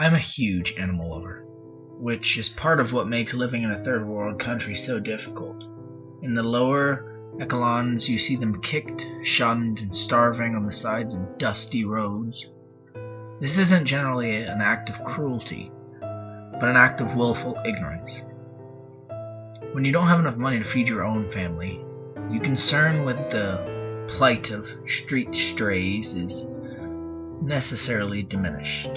I'm a huge animal lover, which is part of what makes living in a third world country so difficult. In the lower echelons, you see them kicked, shunned, and starving on the sides of dusty roads. This isn't generally an act of cruelty, but an act of willful ignorance. When you don't have enough money to feed your own family, your concern with the plight of street strays is necessarily diminished.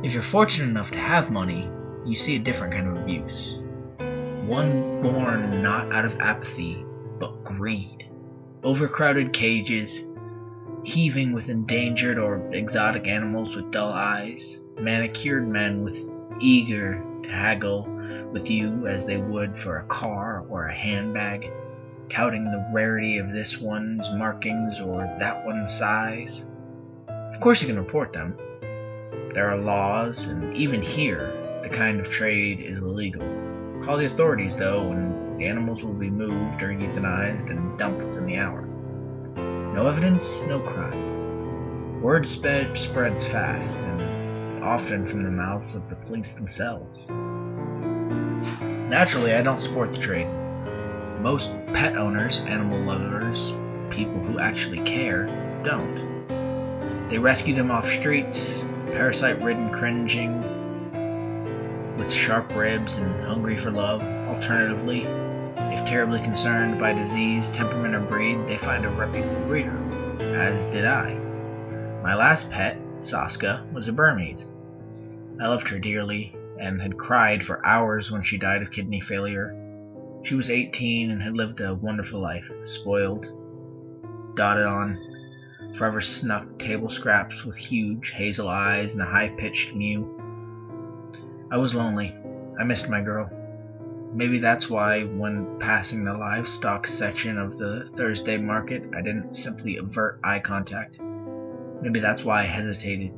If you're fortunate enough to have money, you see a different kind of abuse. One born not out of apathy, but greed. Overcrowded cages, heaving with endangered or exotic animals with dull eyes, manicured men eager to haggle with you as they would for a car or a handbag, touting the rarity of this one's markings or that one's size. Of course you can report them. There are laws, and even here, the kind of trade is illegal. Call the authorities, though, and the animals will be moved or euthanized and dumped within the hour. No evidence, no crime. Word spreads fast, and often from the mouths of the police themselves. Naturally, I don't support the trade. Most pet owners, animal lovers, people who actually care, don't. They rescue them off streets, parasite-ridden, cringing, with sharp ribs and hungry for love. Alternatively, if terribly concerned by disease, temperament, or breed, they find a reputable breeder, as did I. My last pet, Saska, was a Burmese. I loved her dearly and had cried for hours when she died of kidney failure. She was 18 and had lived a wonderful life, spoiled, dotted on, forever snuck table scraps with huge hazel eyes and a high-pitched mew. I was lonely. I missed my girl. Maybe that's why, when passing the livestock section of the Thursday market, I didn't simply avert eye contact. Maybe that's why I hesitated.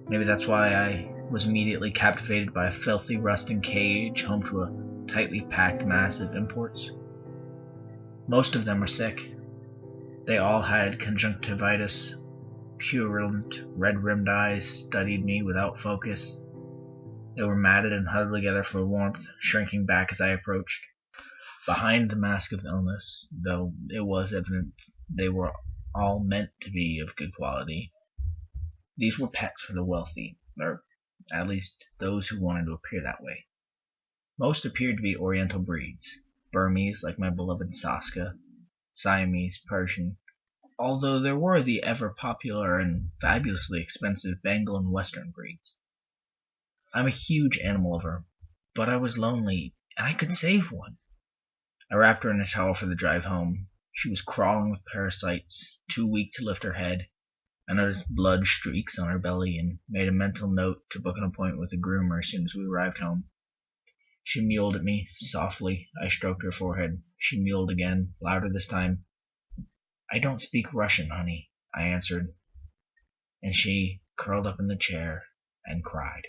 Maybe that's why I was immediately captivated by a filthy, rusting cage home to a tightly packed mass of imports. Most of them were sick. They all had conjunctivitis. Purulent, red-rimmed eyes studied me without focus. They were matted and huddled together for warmth, shrinking back as I approached. Behind the mask of illness, though it was evident they were all meant to be of good quality, these were pets for the wealthy, or at least those who wanted to appear that way. Most appeared to be Oriental breeds, Burmese like my beloved Saska, Siamese, Persian, although there were the ever-popular and fabulously expensive Bengal and Western breeds. I'm a huge animal lover, but I was lonely, and I could save one. I wrapped her in a towel for the drive home. She was crawling with parasites, too weak to lift her head. I noticed blood streaks on her belly and made a mental note to book an appointment with a groomer as soon as we arrived home. She mewed at me, softly. I stroked her forehead. She mewed again, louder this time. "I don't speak Russian, honey," I answered, and she curled up in the chair and cried.